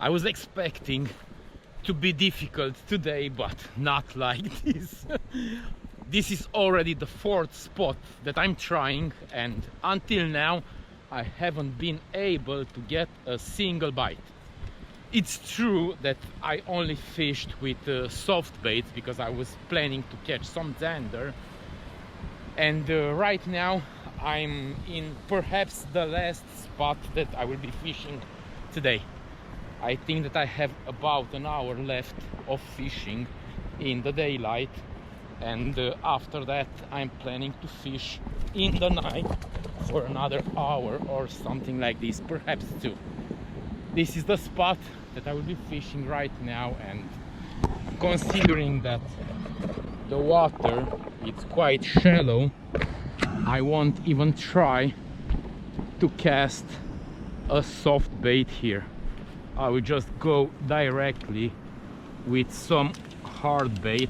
I was expecting to be difficult today, but not like this. This is already the fourth spot that I'm trying, and until now I haven't been able to get a single bite. It's true that I only fished with soft baits because I was planning to catch some zander, and right now I'm in perhaps the last spot that I will be fishing today. I think that I have about an hour left of fishing in the daylight, and after that I'm planning to fish in the night for another hour or something like this, perhaps two. This is the spot that I will be fishing right now, and considering that the water is quite shallow, I won't even try to cast a soft bait here. I will just go directly with some hard bait.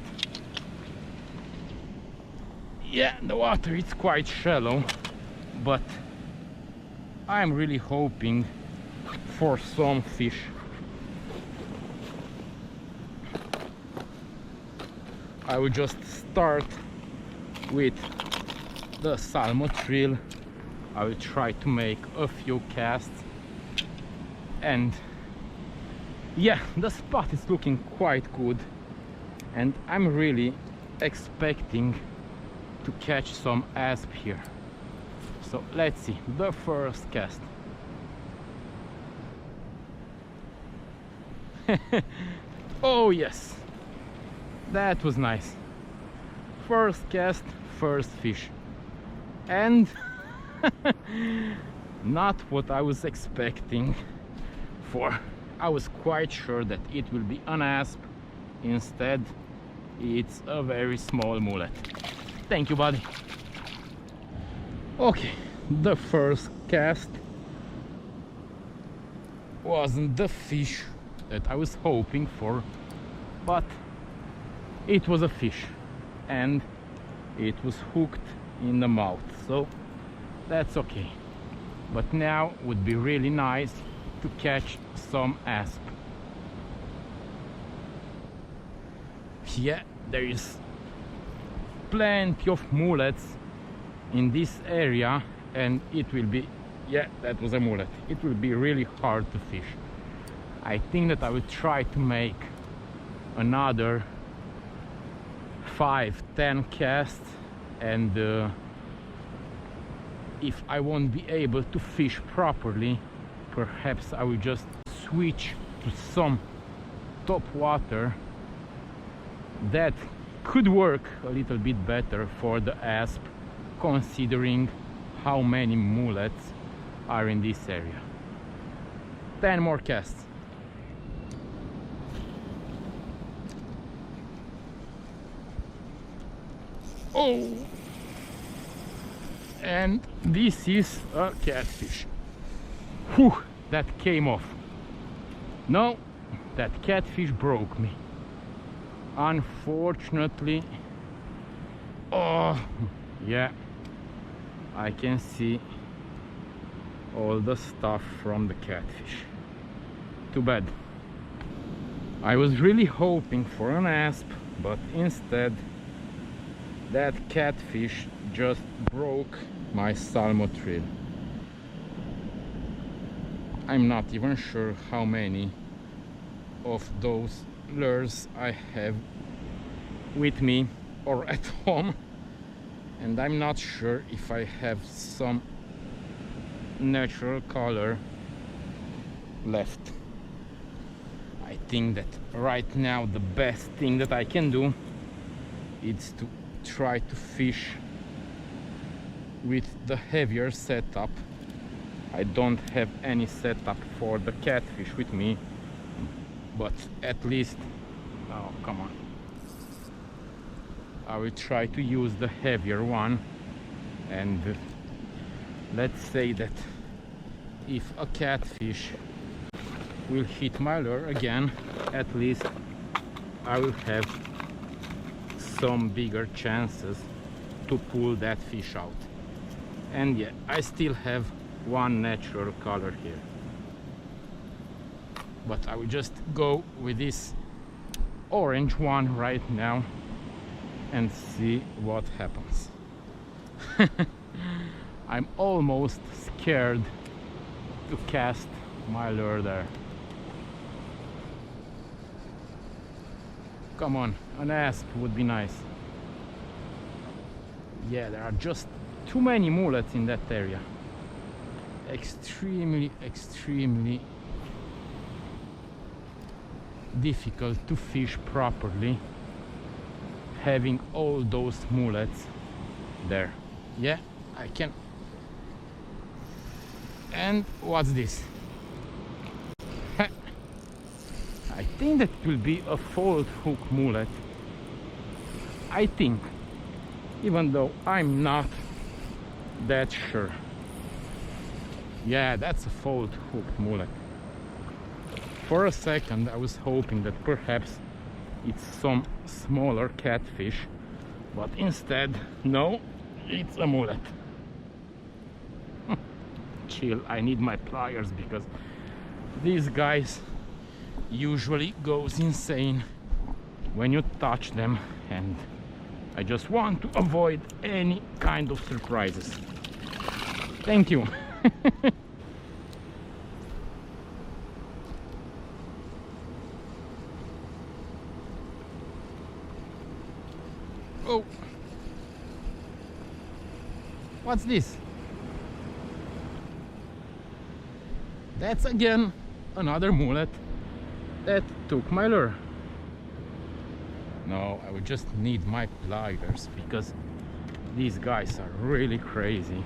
Yeah, the water is quite shallow, but I'm really hoping for some fish. I will just start with the Salmo Trill. I will try to make a few casts, and yeah, the spot is looking quite good, and I'm really expecting to catch some asp here. So let's see the first cast. Oh yes, that was nice. First cast, first fish, and not what I was expecting for. I was quite sure that it will be an asp. Instead, it's a very small mullet. Thank you, buddy. Okay, the first cast wasn't the fish that I was hoping for, but it was a fish, and it was hooked in the mouth, so that's okay. But now would be really nice to catch some asp. Yeah, there is plenty of mullets in this area, and it will be, yeah, that was a mullet. It will be really hard to fish. I think that I will try to make another 5-10 casts, and if I won't be able to fish properly, perhaps I will just switch to some top water. That could work a little bit better for the asp, considering how many mullets are in this area. 10 more casts. Oh, and this is a catfish. Whew, that came off. No, that catfish broke me, unfortunately. Oh yeah, I can see all the stuff from the catfish. Too bad. I was really hoping for an asp, but instead that catfish just broke my Salmo Trill. I'm not even sure how many of those lures I have with me or at home, and I'm not sure if I have some natural color left. I think that right now the best thing that I can do is to try to fish with the heavier setup. I don't have any setup for the catfish with me, but at least, oh come on, I will try to use the heavier one. And let's say that if a catfish will hit my lure again, at least I will have some bigger chances to pull that fish out. And yeah, I still have one natural color here. but I will just go with this orange one right now and see what happens. I'm almost scared to cast my lure there. Come on, an asp would be nice. Yeah, there are just too many mullets in that area. Extremely difficult to fish properly having all those mullets there. Yeah, I can. And what's this? I think that will be a fold hook mullet. I think, even though I'm not that sure. Yeah, that's a fold hook mullet. For a second I was hoping that perhaps it's some smaller catfish, but instead, no, it's a mullet. Chill, I need my pliers because these guys usually goes insane when you touch them, and I just want to avoid any kind of surprises. Thank you. Oh, what's this? That's again another mullet that took my lure. No, I would just need my pliers because these guys are really crazy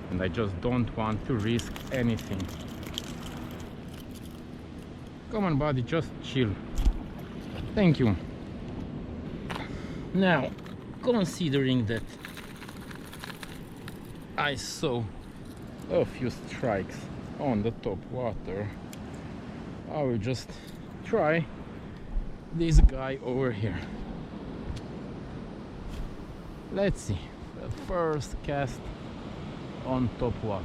and I just don't want to risk anything. Come on, buddy, just chill. Thank you. Now, considering that I saw a few strikes on the top water, I will just try this guy over here. Let's see, the first cast on top water.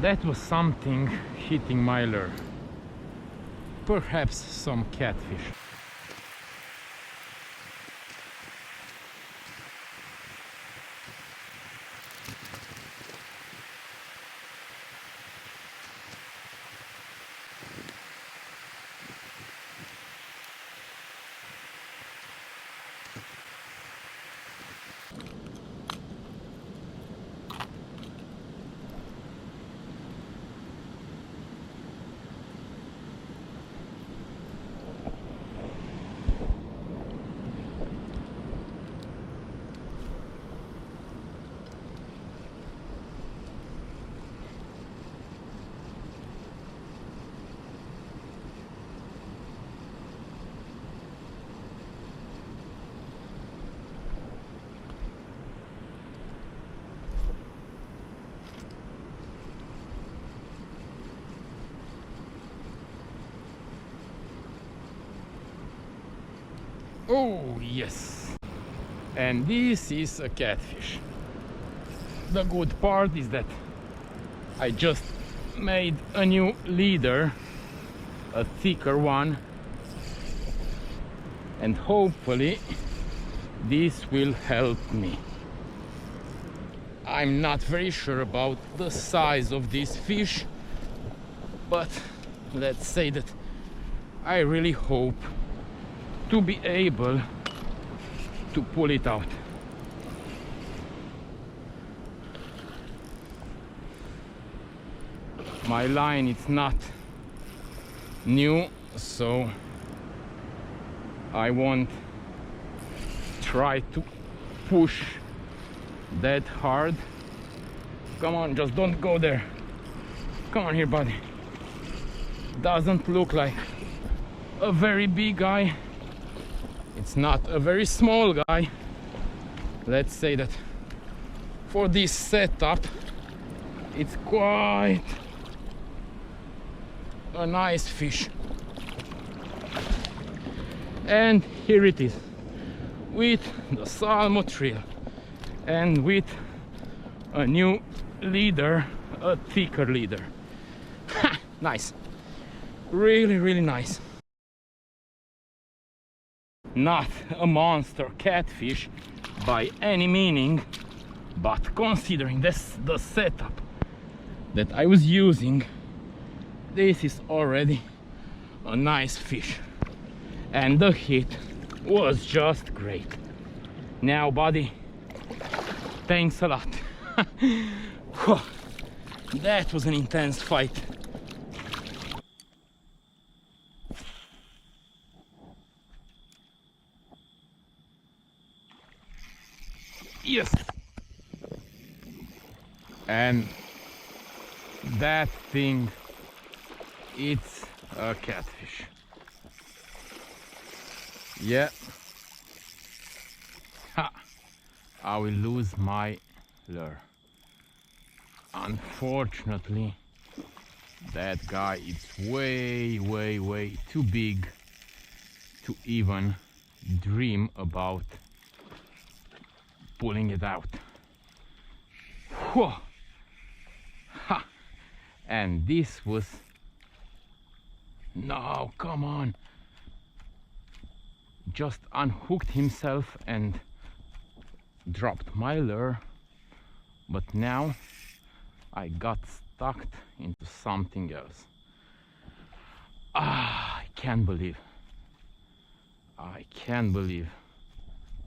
That was something hitting my lure. Perhaps some catfish. Oh yes, and this is a catfish. The good part is that I just made a new leader, a thicker one, and hopefully this will help me. I'm not very sure about the size of this fish, but let's say that I really hope to be able to pull it out. My line is not new, so I won't try to push that hard. Come on, just don't go there. Come on here, buddy. Doesn't look like a very big guy, it's not a very small guy. Let's say that for this setup it's quite a nice fish. And here it is, with the Salmo Trill and with a new leader, a thicker leader. Ha! Nice, really nice. Not a monster catfish by any meaning, but considering this the setup that I was using, this is already a nice fish, and the hit was just great. Now buddy, thanks a lot. That was an intense fight. Yes, and that thing, it's a catfish. Yeah. Ha! I will lose my lure. Unfortunately, that guy is way too big to even dream about pulling it out. Whoa. Ha! And this was, no, come on, just unhooked himself and dropped my lure, but now I got stuck into something else. I can't believe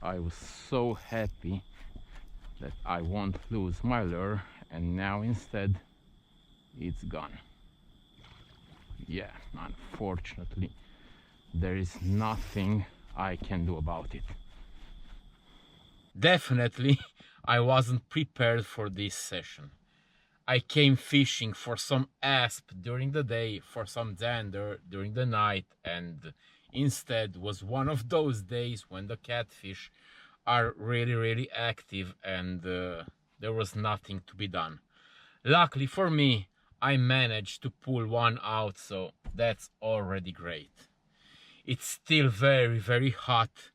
I was so happy that I won't lose my lure, and now instead it's gone. Yeah, unfortunately there is nothing I can do about it. Definitely I wasn't prepared for this session. I came fishing for some asp during the day, for some zander during the night, and instead was one of those days when the catfish are really active, and there was nothing to be done. Luckily for me, I managed to pull one out, so that's already great. It's still very hot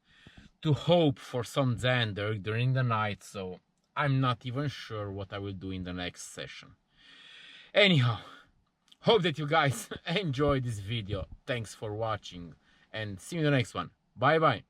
to hope for some zander during the night, so I'm not even sure what I will do in the next session. Anyhow, hope that you guys enjoyed this video. Thanks for watching and see you in the next one. Bye bye.